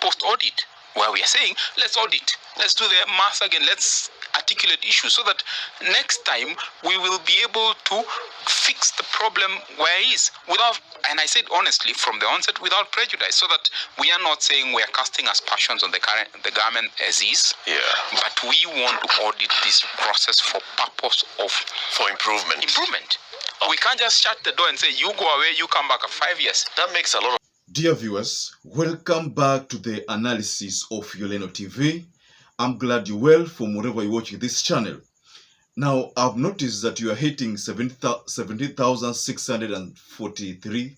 post-audit, where we are saying, let's audit, let's do the math again, let's articulate issues so that next time we will be able to fix the problem where it is without, and I said honestly from the onset, without prejudice, so that we are not saying we are casting aspersions on the government as is, but we want to audit this process for purpose of improvement. We can't just shut the door and say, you go away, you come back in 5 years. That makes a lot of... Dear viewers, welcome back to the analysis of YOLENO TV. I'm glad you're well from wherever you're watching this channel. Now, I've noticed that you are hitting 17,643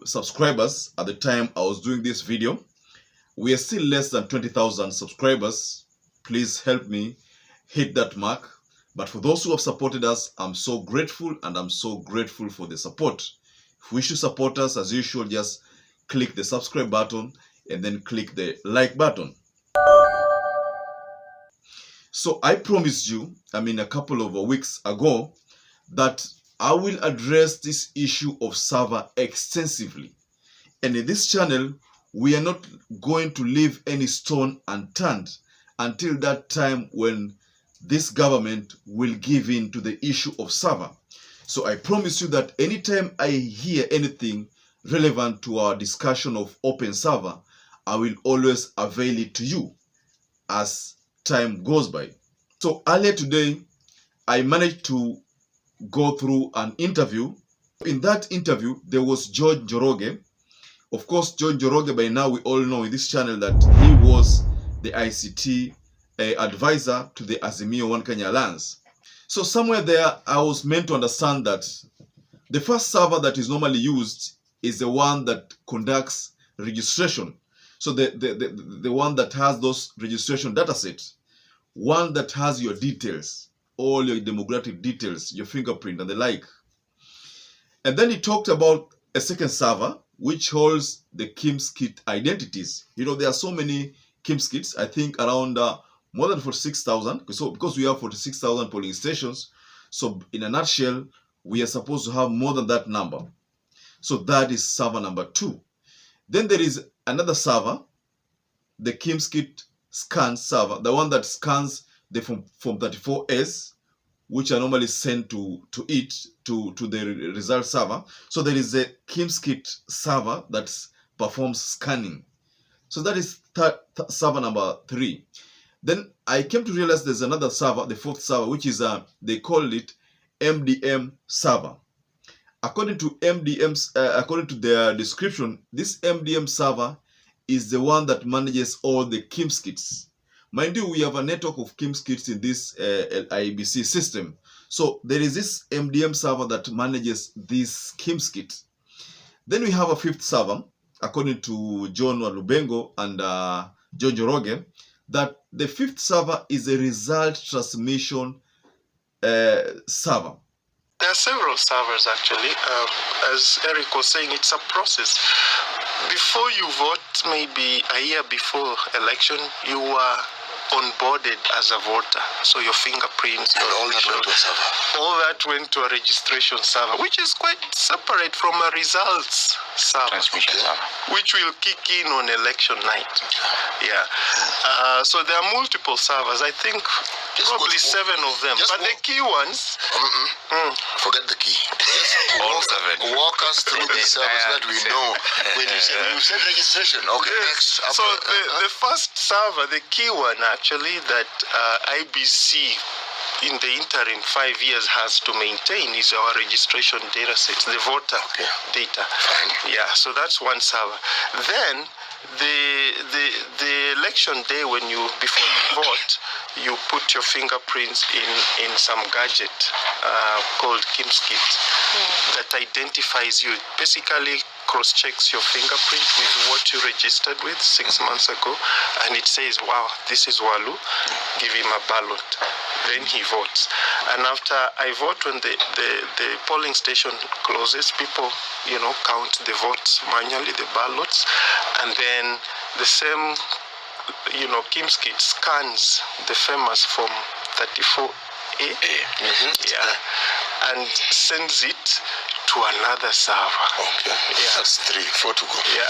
subscribers at the time I was doing this video. We are still less than 20,000 subscribers. Please help me hit that mark. But for those who have supported us, I'm so grateful, and I'm so grateful for the support. If you wish to support us, as usual, just click the subscribe button and then click the like button. So I promised you, a couple of weeks ago, that I will address this issue of server extensively. And in this channel, we are not going to leave any stone unturned until that time when this government will give in to the issue of server. So I promise you that anytime I hear anything relevant to our discussion of open server, I will always avail it to you as time goes by. So earlier today, I managed to go through an interview. In that interview, there was George Njoroge. Of course, George Njoroge, by now we all know in this channel that he was the ICT advisor to the Azimio One Kenya Alliance. So somewhere there, I was meant to understand that the first server that is normally used is the one that conducts registration. So the one that has those registration data sets, one that has your details, all your demographic details, your fingerprint and the like. And then he talked about a second server which holds the KIMS kit identities. There are so many KIMS kits, I think around more than 46,000. So because we have 46,000 polling stations, so in a nutshell, we are supposed to have more than that number. So that is server number 2. Then there is another server, the KIMS kit scan server, the one that scans the Form 34S, which are normally sent to the result server. So there is a KIMS kit server that performs scanning. So that is server number 3. Then I came to realize there's another server, the 4th server, which is they call it MDM server. According to according to their description, this MDM server is the one that manages all the KIMS kits. Mind you, we have a network of KIMS kits in this IBC system. So there is this MDM server that manages this KIMS kit. Then we have a 5th server, according to John Walubengo and John Njoroge, that the 5th server is a result transmission server. There are several servers actually. As Eric was saying, it's a process. Before you vote, maybe a year before election, you are onboarded as a voter. So your fingerprints, all that went to a server. All that went to a registration server, which is quite separate from a results server, Transmission server, which will kick in on election night. Yeah. So there are multiple servers. I think probably 7 of them. But the key ones... Forget the key. all 7. Walk us through the servers that we know. When you said registration. Okay, next. So the first server, the key one actually that IBC in the interim 5 years has to maintain is our registration data sets, the voter data. Fine. Yeah, so that's one server. Then the election day, before you vote, you put your fingerprints in some gadget called KIMS kit that identifies you. Basically cross-checks your fingerprint with what you registered with 6 months ago, and it says, wow, this is Walu, give him a ballot. Then he votes. And after I vote, when the polling station closes, people, count the votes manually, the ballots, and then the same, KIMS kit scans the famous Form 34A, and sends it to another server. Okay. Yeah. That's 3, 4 to go. Yeah.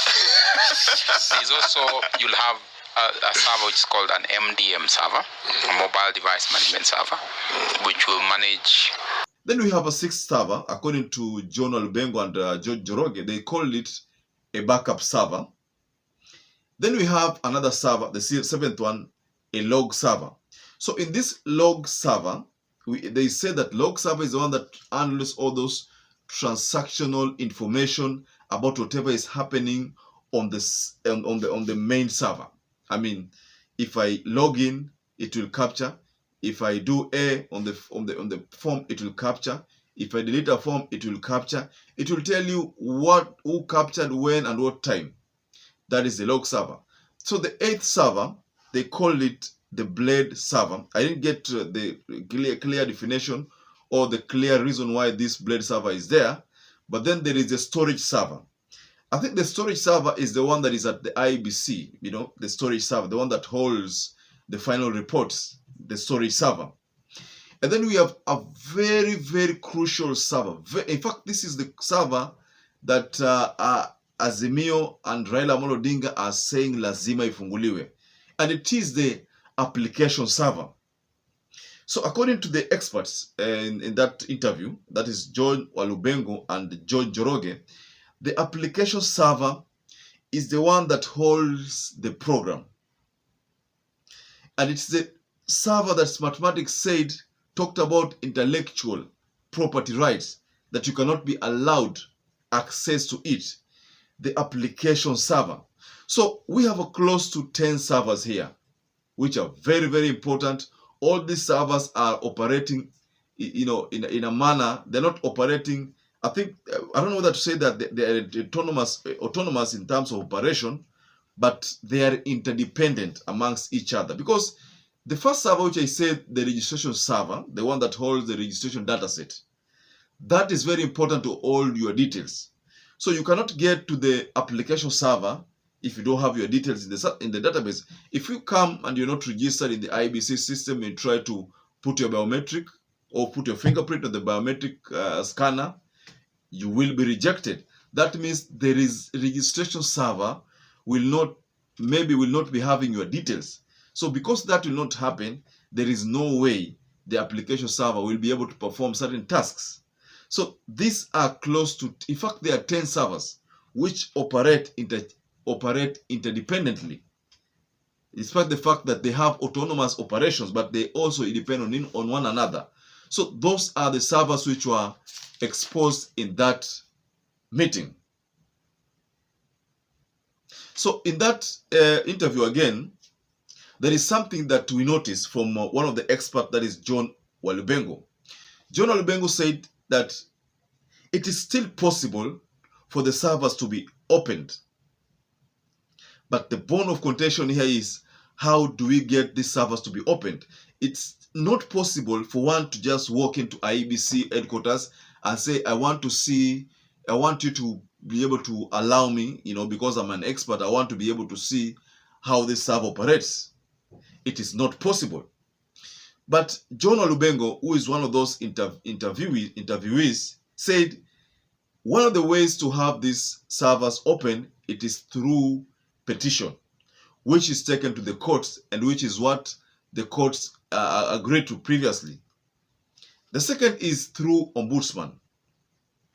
There's also, you'll have a server which is called an MDM server, a mobile device management server, which will manage. Then we have a 6th server, according to John Olubengo and George Joroge. They call it a backup server. Then we have another server, the 7th one, a log server. So in this log server, they say that log server is the one that handles all those transactional information about whatever is happening on the main server. I mean, if I log in, it will capture. If I do A on the form, it will capture. If I delete a form, it will capture. It will tell you who captured when and what time. That is the log server. So the 8th server, they call it the blade server. I didn't get the clear definition or the clear reason why this blade server is there. But then there is the storage server. I think the storage server is the one that is at the IBC, the storage server, the one that holds the final reports, the storage server. And then we have a very, very crucial server. In fact, this is the server that Azimio and Raila Amolo Odinga are saying lazima ifunguliwe. And it is the application server. So according to the experts in that interview, that is John Olubengo and George Joroge, the application server is the one that holds the program. And it's the server that Smartmatic talked about intellectual property rights, that you cannot be allowed access to it. The application server. So we have close to 10 servers here, which are very, very important. All these servers are operating, in a manner. They're not operating. I don't know whether to say that they are autonomous in terms of operation, but they are interdependent amongst each other. Because the first server, which I said, the registration server, the one that holds the registration dataset, that is very important to hold your details. So you cannot get to the application server if you don't have your details in the database. If you come and you're not registered in the IBC system and try to put your biometric or put your fingerprint on the biometric scanner, you will be rejected. That means there is registration server will not be having your details. So because that will not happen, there is no way the application server will be able to perform certain tasks. So these are close to, in fact, there are 10 servers which operate interdependently, despite the fact that they have autonomous operations, but they also depend on one another. So those are the servers which were exposed in that meeting. So in that interview again, there is something that we noticed from one of the experts, that is John Olubengo. John Olubengo said that it is still possible for the servers to be opened. But the bone of contention here is, how do we get these servers to be opened? It's not possible for one to just walk into IBC headquarters and say, I want you to be able to allow me, because I'm an expert, I want to be able to see how this server operates. It is not possible. But John Olubengo, who is one of those interviewees, said one of the ways to have these servers open, it is through petition, which is taken to the courts and which is what the courts agreed to previously. The second is through ombudsman.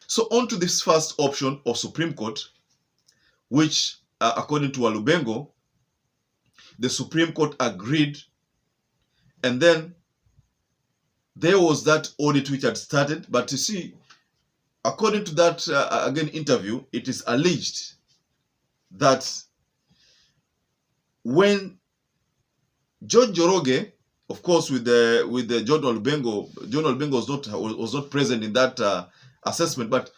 So on to this first option of Supreme Court, which according to Olubengo, the Supreme Court agreed, and then there was that audit which had started. But you see, according to that again interview, it is alleged that when George Joroge, of course, with the John Olubengo was not present in that assessment, but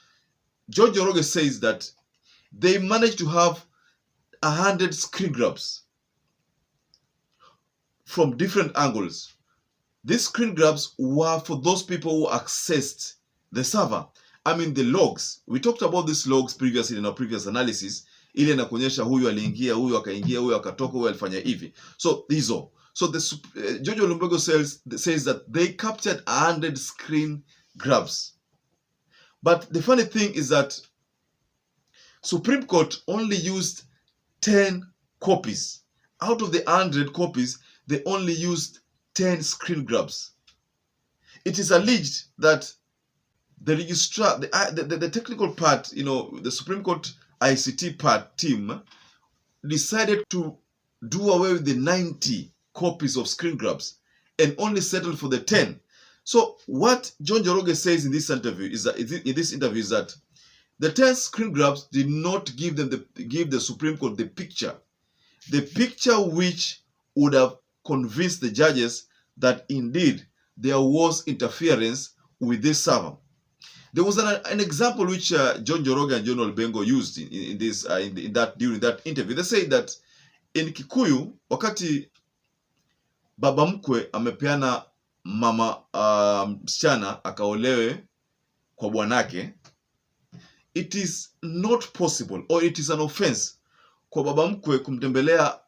George Joroge says that they managed to have 100 screen grabs from different angles. These screen grabs were for those people who accessed the server. I mean the logs. We talked about these logs previously in our previous analysis. Ile inakuonyesha huyu aliingia, huyu akaingia, huyu akatoka, huyu alifanya hivi. So these all. So George Olubengo says that they captured 100 screen grabs. But the funny thing is that Supreme Court only used 10 copies. Out of the 100 copies, they only used 10 screen grabs. It is alleged that the registrar, the technical part, the Supreme Court ICT part team decided to do away with the 90 copies of screen grabs and only settle for the 10. So what John Njoroge says in this interview is that the 10 screen grabs did not give the Supreme Court the picture which would have convinced the judges that indeed there was interference with this server. There was an example which John Njoroge and John Olbengo used during that interview. They say that in Kikuyu, wakati baba mkwe amepeana mama msichana akaolewe kwa bwanake, it is not possible, or it is an offense kwa baba mkwe kumtembelea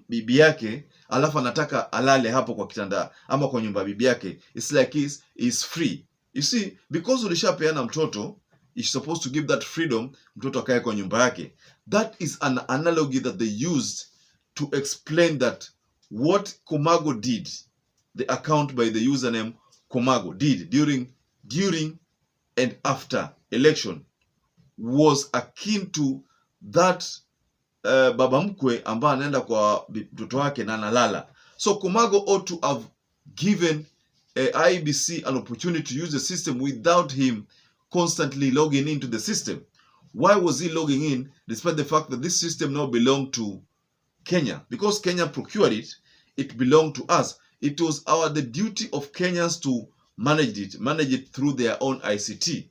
bibi yake alafu anataka alale hapo kwa kitanda ama kwa nyumba bibi yake. It's like is free. You see, because ulishapeana mtoto, you're supposed to give that freedom, mtoto akae kwa nyumba yake. That is an analogy that they used to explain that what CAMARGO did, the account by the username CAMARGO did during and after election, was akin to that baba mkwe ambaye anaenda kwa mtoto wake na analala. So CAMARGO ought to have given IBC an opportunity to use the system without him constantly logging into the system. Why was he logging in despite the fact that this system now belonged to Kenya? Because Kenya procured it, it belonged to us. It was the duty of Kenyans to manage it through their own ICT.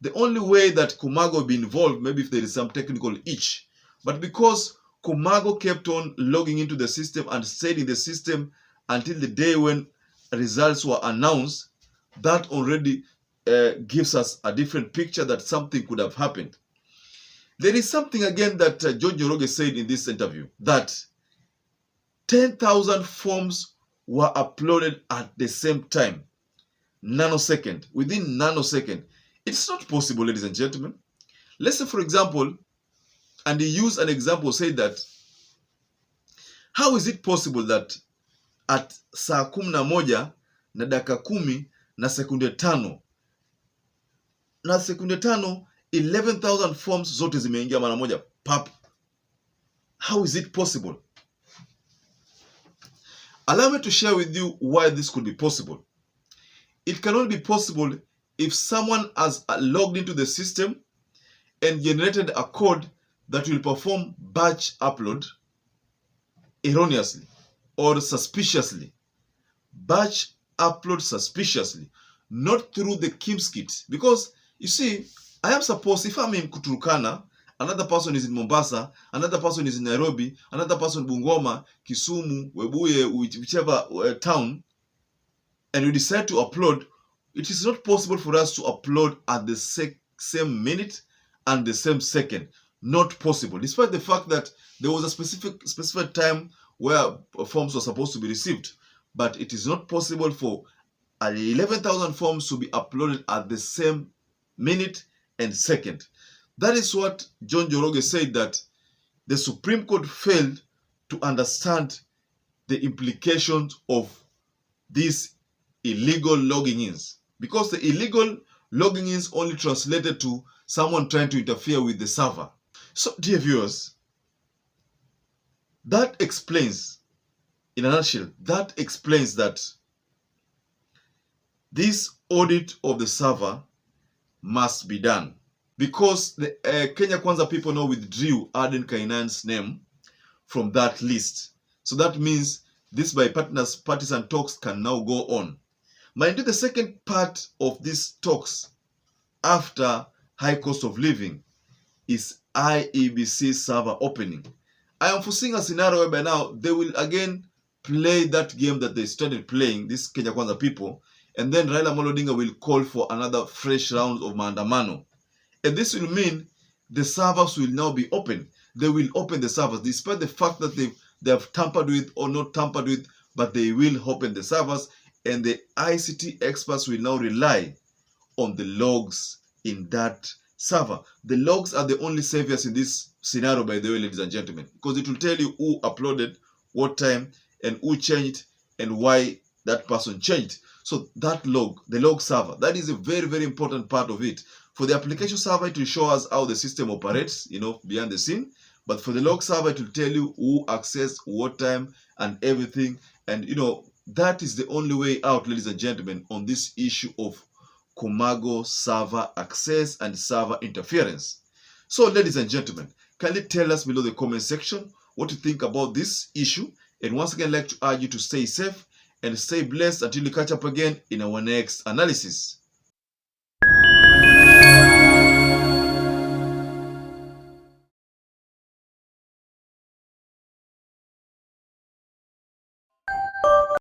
The only way that CAMARGO would be involved, maybe if there is some technical itch, but because CAMARGO kept on logging into the system and stayed in the system until the day when results were announced, that already gives us a different picture that something could have happened. There is something again that John Njoroge said in this interview, that 10,000 forms were uploaded at the same time, within nanosecond. It's not possible, ladies and gentlemen. Let's say, for example, and he used an example, say that, how is it possible that at saa 11 na dakika 10 na sekunde 5 11,000 forms zote zimeingia mara moja, pap? How is it possible? Allow me to share with you why this could be possible. It can only be possible if someone has logged into the system and generated a code that will perform batch upload erroneously or suspiciously. Batch upload suspiciously, not through the KIMS kit. Because, you see, I am supposed, if I'm in Kuturkana, another person is in Mombasa, another person is in Nairobi, another person in Bungoma, Kisumu, Webuye, whichever town, and we decide to upload, it is not possible for us to upload at the same minute and the same second. Not possible, despite the fact that there was a specific time where forms were supposed to be received. But it is not possible for 11,000 forms to be uploaded at the same minute and second. That is what John Njoroge said, that the Supreme Court failed to understand the implications of these illegal logging ins. Because the illegal logging ins only translated to someone trying to interfere with the server. So, dear viewers, that explains, in a nutshell, that explains that this audit of the server must be done. Because the Kenya Kwanza people now withdrew Aden Kainan's name from that list. So that means this bipartisan talks can now go on. Mind you, the second part of these talks after high cost of living is IEBC server opening. I am foreseeing a scenario where by now they will again play that game that they started playing, these Kenya Kwanza people, and then Raila Odinga will call for another fresh round of maandamano. And this will mean the servers will now be open. They will open the servers, despite the fact that they have tampered with or not tampered with, but they will open the servers, and the ICT experts will now rely on the logs in that server. The logs are the only saviors in this scenario, by the way, ladies and gentlemen, because it will tell you who uploaded, what time, and who changed, and why that person changed. So that log, the log server, that is a very, very important part of it. For the application server, it will show us how the system operates, behind the scene. But for the log server, it will tell you who accessed, what time, and everything. And, that is the only way out, ladies and gentlemen, on this issue of CAMARGO server access and server interference. So, ladies and gentlemen, kindly tell us below the comment section what you think about this issue. And once again, I'd like to urge you to stay safe and stay blessed until we catch up again in our next analysis.